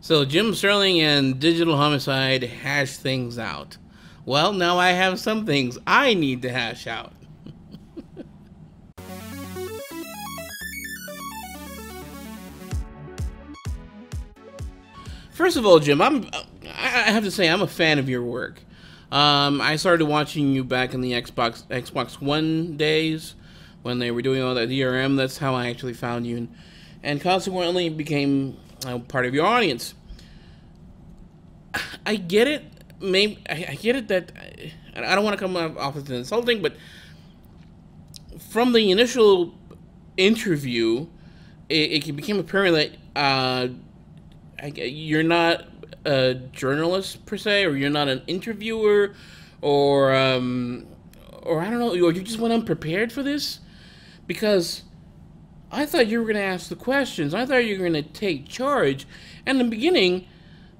So Jim Sterling and Digital Homicide hash things out. Well, now I have some things I need to hash out. First of all, Jim, I have to say I'm a fan of your work. I started watching you back in the Xbox One days when they were doing all that DRM. That's how I actually found you, and consequently became part of your audience. I get it. Maybe I get it that I don't want to come off as insulting, but from the initial interview, it became apparent that you're not a journalist per se, or you're not an interviewer, or I don't know, or you just went unprepared for this, because I thought you were going to ask the questions. I thought you were going to take charge. And in the beginning,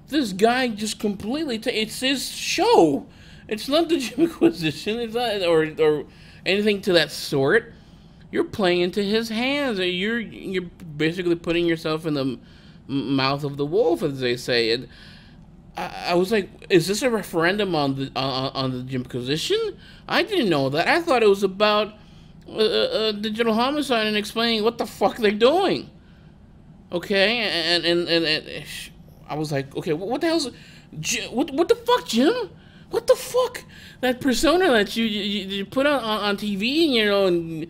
this guy just completely it's his show. It's not the Jimquisition. It's not or anything to that sort. You're playing into his hands. You're basically putting yourself in the mouth of the wolf, as they say. And I was like, is this a referendum on the Jimquisition? I didn't know that. I thought it was about digital homicide and explaining what the fuck they're doing. Okay, and I was like, okay, what the hell's what the fuck, Jim? What the fuck? That persona that you put on TV,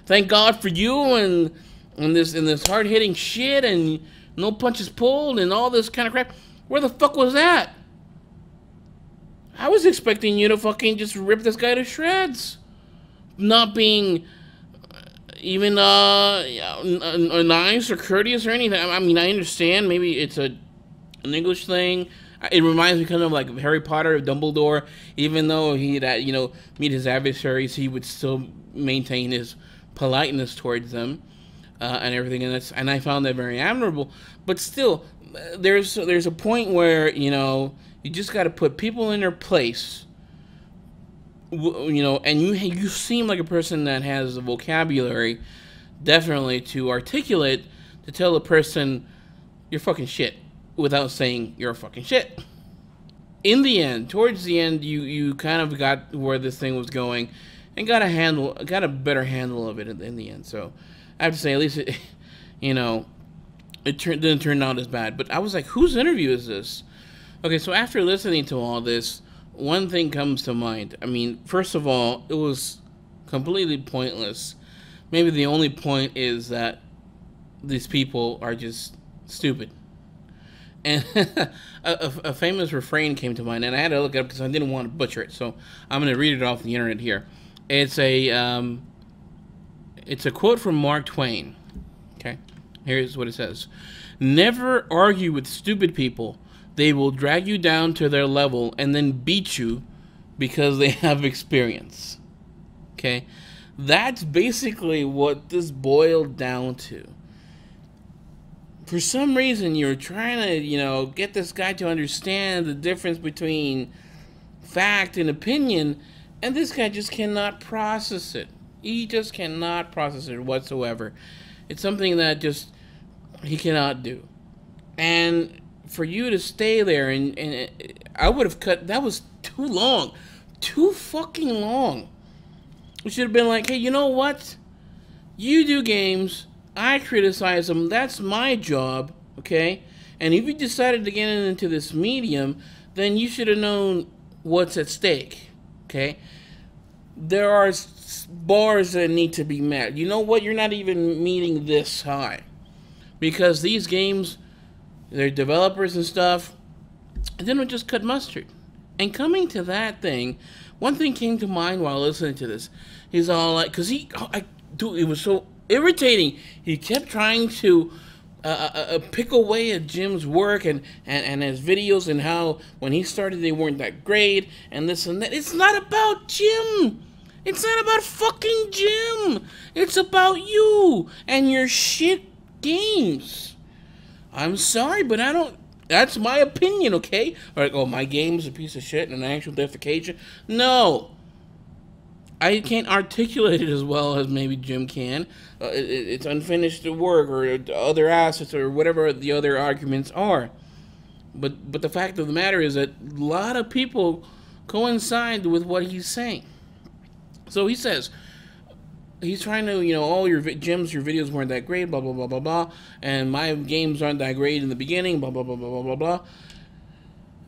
thank God for you, and this hard hitting shit, and no punches pulled, and all this kind of crap. Where the fuck was that? I was expecting you to fucking just rip this guy to shreds, not being even nice or courteous or anything. I mean, I understand maybe it's an English thing. It reminds me kind of like Harry Potter, Dumbledore. Even though he'd meet his adversaries, he would still maintain his politeness towards them and everything. And I found that very admirable. But still, there's a point where you just got to put people in their place. And you seem like a person that has the vocabulary, definitely, to articulate, to tell a person you're fucking shit without saying you're fucking shit. In the end, towards the end, you kind of got where this thing was going, and got a better handle of it in the end. So I have to say, at least it didn't turn out as bad. But I was like, whose interview is this? Okay, so after listening to all this, one thing comes to mind. I mean, first of all, it was completely pointless. Maybe the only point is that these people are just stupid. And a famous refrain came to mind, and I had to look it up because I didn't want to butcher it. So I'm going to read it off the internet here. It's a quote from Mark Twain. Okay, here's what it says: "Never argue with stupid people. They will drag you down to their level and then beat you because they have experience." Okay? That's basically what this boiled down to. For some reason, you're trying to, get this guy to understand the difference between fact and opinion, and this guy just cannot process it. He just cannot process it whatsoever. It's something that just he cannot do. And for you to stay there, and I would have cut, that was too long. Too fucking long. We should have been like, hey, you know what? You do games, I criticize them, that's my job, okay? And if you decided to get into this medium, then you should have known what's at stake, okay? There are bars that need to be met. You know what? You're not even meeting this high. Because these games, their developers and stuff, and then we just cut mustard. And coming to that thing, one thing came to mind while listening to this. He's all like, because it was so irritating. He kept trying to pick away at Jim's work and his videos, and how when he started they weren't that great, and this and that. It's not about Jim. It's not about fucking Jim. It's about you and your shit games. I'm sorry, but I don't... That's my opinion, okay? Like, oh, my game's a piece of shit and an actual defecation. No. I can't articulate it as well as maybe Jim can. It's unfinished work or other assets or whatever the other arguments are. But the fact of the matter is that a lot of people coincide with what he's saying. So he says he's trying to, oh, your videos weren't that great, blah blah blah blah blah, and my games aren't that great in the beginning, blah blah blah blah blah blah blah.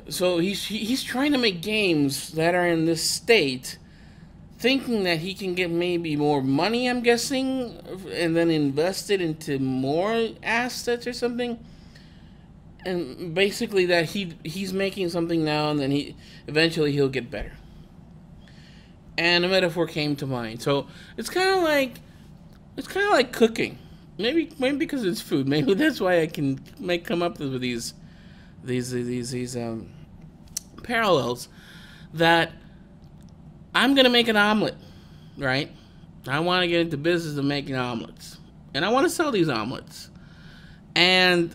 So he's trying to make games that are in this state, thinking that he can get maybe more money, I'm guessing, and then invest it into more assets or something. And basically that he's making something now, and then eventually he'll get better. And a metaphor came to mind. So it's kind of like cooking. Maybe because it's food. Maybe that's why I can come up with these parallels. That I'm gonna make an omelet, right? I want to get into business of making omelets, and I want to sell these omelets, and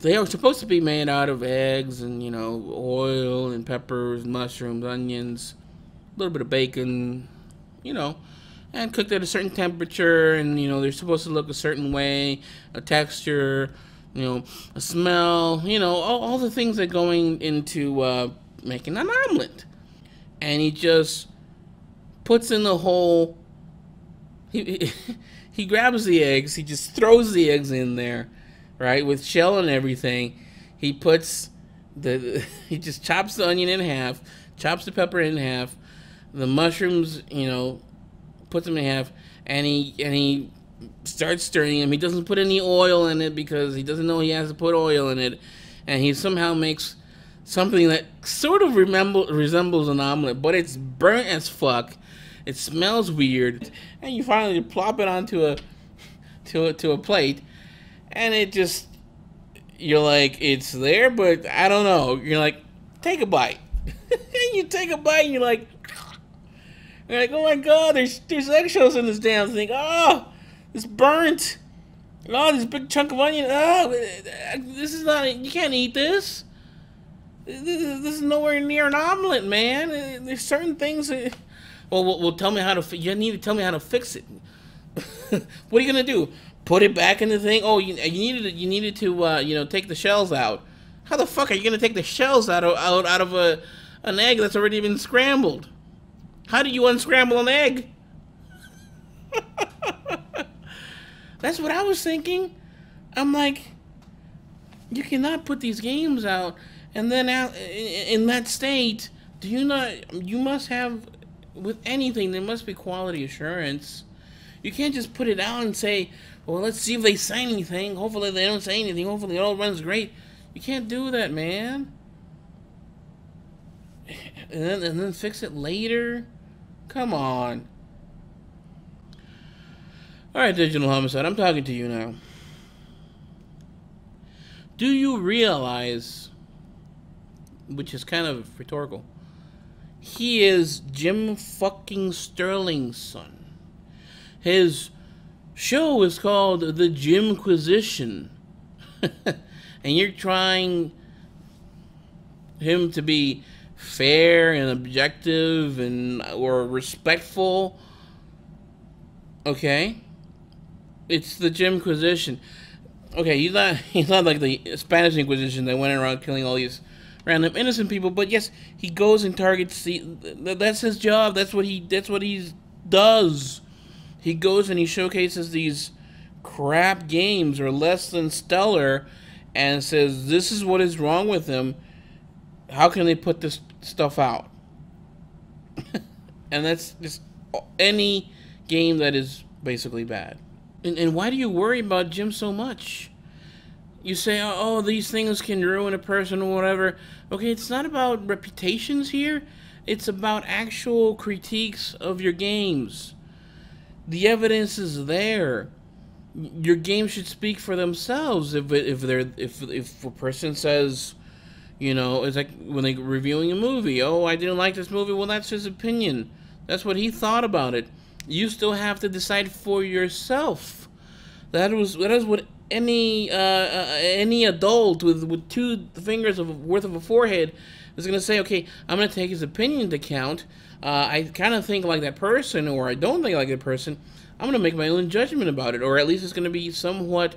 they are supposed to be made out of eggs and oil and peppers, mushrooms, onions, a little bit of bacon, and cooked at a certain temperature, and they're supposed to look a certain way, a texture, a smell, all the things that going into making an omelet. And he just puts in the whole, he grabs the eggs, he just throws the eggs in there, right, with shell and everything. He puts he just chops the onion in half, chops the pepper in half, the mushrooms, puts them in half, and he starts stirring them. He doesn't put any oil in it because he doesn't know he has to put oil in it, and he somehow makes something that sort of resembles an omelet, but it's burnt as fuck. It smells weird, and you finally plop it onto a plate, and it just, you're like, it's there, but I don't know. You're like, take a bite. And you take a bite, and you're like, oh my god, there's eggshells in this damn thing. Oh, it's burnt. Oh, this big chunk of onion. Oh, this is not, you can't eat this. This is nowhere near an omelet, man. There's certain things. Well, tell me how to. You need to tell me how to fix it. What are you gonna do? Put it back in the thing? Oh, you needed to take the shells out. How the fuck are you gonna take the shells out of an egg that's already been scrambled? How do you unscramble an egg? That's what I was thinking. I'm like, you cannot put these games out. And then out in that state, you must have, with anything, there must be quality assurance. You can't just put it out and say, well, let's see if they say anything. Hopefully they don't say anything. Hopefully it all runs great. You can't do that, man. And then fix it later? Come on. Alright, Digital Homicide, I'm talking to you now. Do you realize, which is kind of rhetorical, he is Jim fucking Sterling's son. His show is called The Jimquisition. And you're trying him to be fair and objective or respectful. Okay? It's the Jimquisition. Okay, he's not like the Spanish Inquisition that went around killing all these random innocent people, but yes, he goes and targets that's his job. That's what he does. He goes and he showcases these crap games or less than stellar and says this is what is wrong with them. How can they put this stuff out? And that's just any game that is basically bad. And why do you worry about Jim so much? You say, oh, these things can ruin a person or whatever. Okay, it's not about reputations here. It's about actual critiques of your games. The evidence is there. Your game should speak for themselves. If a person says, it's like when they're reviewing a movie. Oh, I didn't like this movie. Well, that's his opinion. That's what he thought about it. You still have to decide for yourself. That is what any adult with two fingers worth of a forehead is gonna say, okay, I'm gonna take his opinion into account. I kind of think like that person, or I don't think like that person. I'm gonna make my own judgment about it, or at least it's gonna be somewhat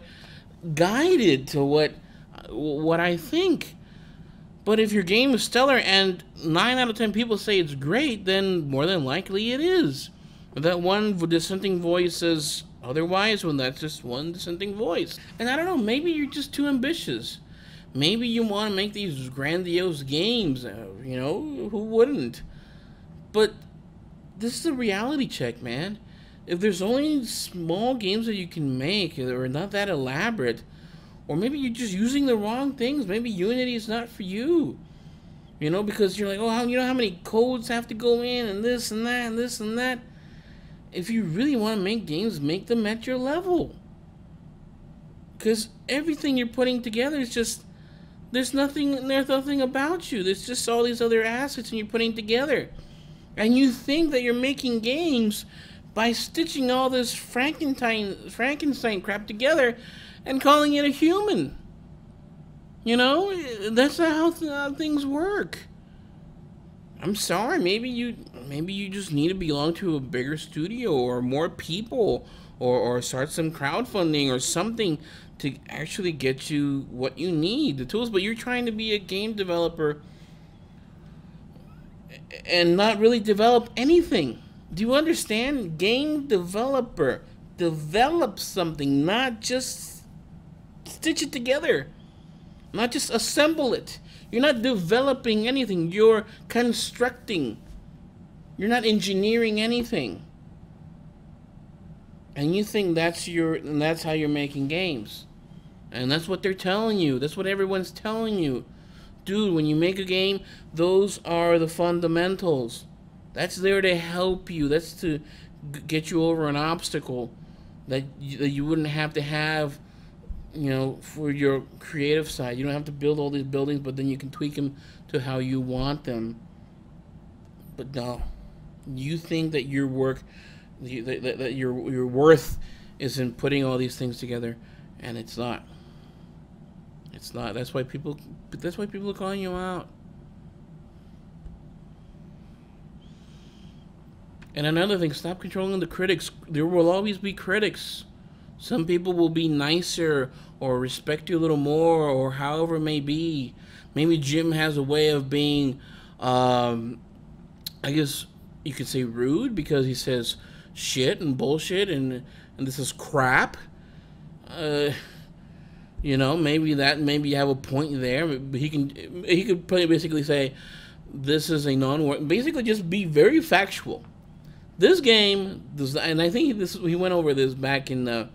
guided to what I think. But if your game is stellar and 9 out of 10 people say it's great, then more than likely it is. That one dissenting voice says otherwise, when that's just one dissenting voice. And I don't know, maybe you're just too ambitious. Maybe you want to make these grandiose games, you know, who wouldn't? But this is a reality check, man. If there's only small games that you can make that are not that elaborate, or maybe you're just using the wrong things. Maybe Unity is not for you. You know, because you're like, oh, you know how many codes have to go in, and this and that, and this and that. If you really want to make games, make them at your level. Because everything you're putting together is just, there's nothing about you. There's just all these other assets and you're putting together. And you think that you're making games by stitching all this Frankenstein crap together and calling it a human. You know, that's not how things work. I'm sorry, maybe you just need to belong to a bigger studio or more people, or start some crowdfunding or something to actually get you what you need, the tools. But you're trying to be a game developer and not really develop anything. Do you understand? Game developer, develop something, not just stitch it together, not just assemble it. You're not developing anything, you're constructing. You're not engineering anything. And you think that's how you're making games. And that's what they're telling you. That's what everyone's telling you. Dude, when you make a game, those are the fundamentals. That's there to help you. That's to get you over an obstacle that you wouldn't have to have, you know, for your creative side. You don't have to build all these buildings, but then you can tweak them to how you want them. But no, you think that your work, that your worth is in putting all these things together, and it's not. It's not. That's why people are calling you out. And another thing, stop controlling the critics. There will always be critics. Some people will be nicer or respect you a little more, or however it may be. Maybe Jim has a way of being, I guess you could say, rude, because he says shit and bullshit and this is crap. You know, maybe you have a point there. He could basically say this is a non-word. Basically, just be very factual. This game does, and I think we went over this back in the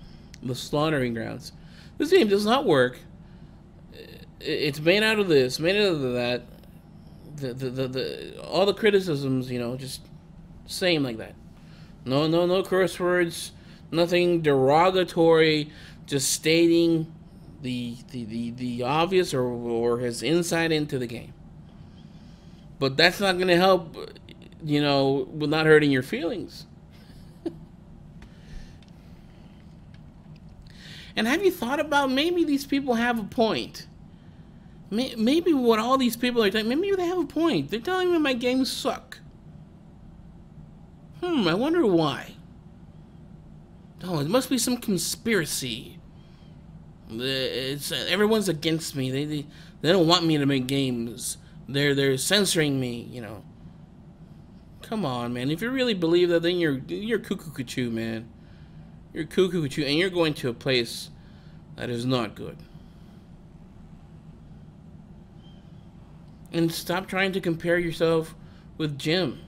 Slaughtering Grounds. This game does not work. It's made out of this, made out of that. All the criticisms, you know, just same like that. No curse words, nothing derogatory. Just stating the obvious or his insight into the game. But that's not going to help, you know, with not hurting your feelings. And have you thought about, maybe these people have a point? Maybe what all these people are telling, maybe they have a point. They're telling me my games suck. I wonder why. Oh, it must be some conspiracy. Everyone's against me. They don't want me to make games. They're censoring me, you know. Come on, man. If you really believe that, then you're cuckoo-cuckoo, man. You're cuckoo-cuckoo, and you're going to a place that is not good. And stop trying to compare yourself with Jim.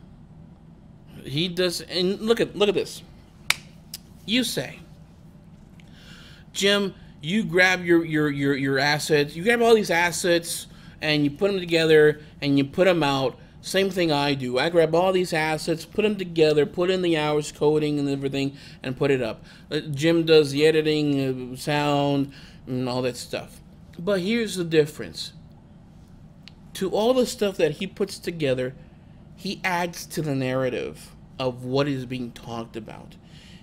He does, and look at this. You say, Jim, you grab your assets, you grab all these assets, and you put them together, and you put them out. Same thing I do. I grab all these assets, put them together, put in the hours, coding and everything, and put it up. Jim does the editing, sound, and all that stuff. But here's the difference. To all the stuff that he puts together, he adds to the narrative of what is being talked about.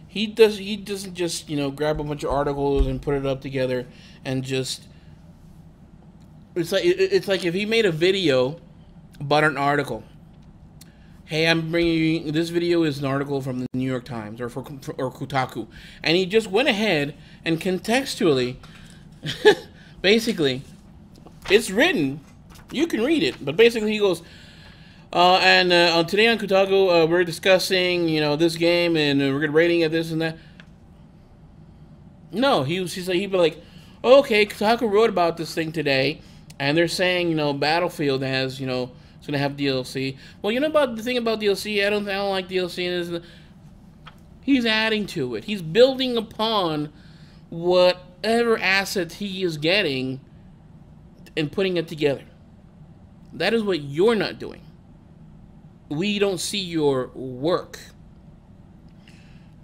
He doesn't just, you know, grab a bunch of articles and put it up together and just. It's like if he made a video about an article. Hey, I'm bringing you, this video is an article from the New York Times or Kotaku, and he just went ahead and contextually, basically, it's written, you can read it, but basically he goes, today on Kotaku, we're discussing, you know, this game, and we're gonna rating it, this and that. No, he'd be like, okay, Kotaku wrote about this thing today, and they're saying, you know, Battlefield has, you know, it's gonna have DLC. Well, you know about the thing about DLC, I don't like DLC. He's adding to it. He's building upon whatever asset he is getting and putting it together. That is what you're not doing. We don't see your work.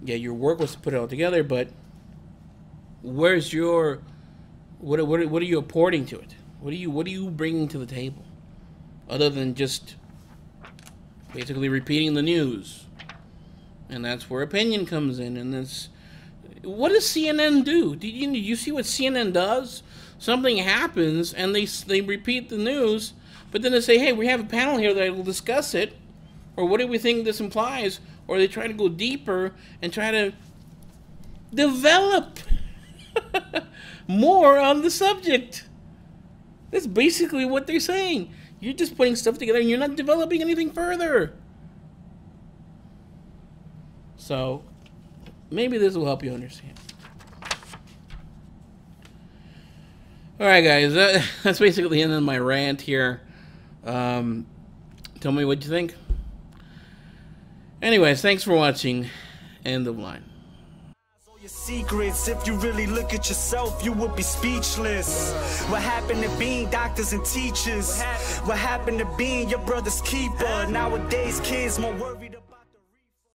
Yeah, your work was to put it all together, but where's your what are you apporting to it? What are you bringing to the table? Other than just basically repeating the news. And that's where opinion comes in. And this, what does CNN do? Do you see what CNN does? Something happens and they repeat the news, but then they say, hey, we have a panel here that will discuss it, or what do we think this implies? Or they try to go deeper and try to develop more on the subject. That's basically what they're saying. You're just putting stuff together and you're not developing anything further. So, maybe this will help you understand. Alright guys, that's basically the end of my rant here. Tell me what you think. Anyways, thanks for watching. End of line. Your secrets, if you really look at yourself, you would be speechless. What happened to being doctors and teachers? What happened to being your brother's keeper? Nowadays kids more worried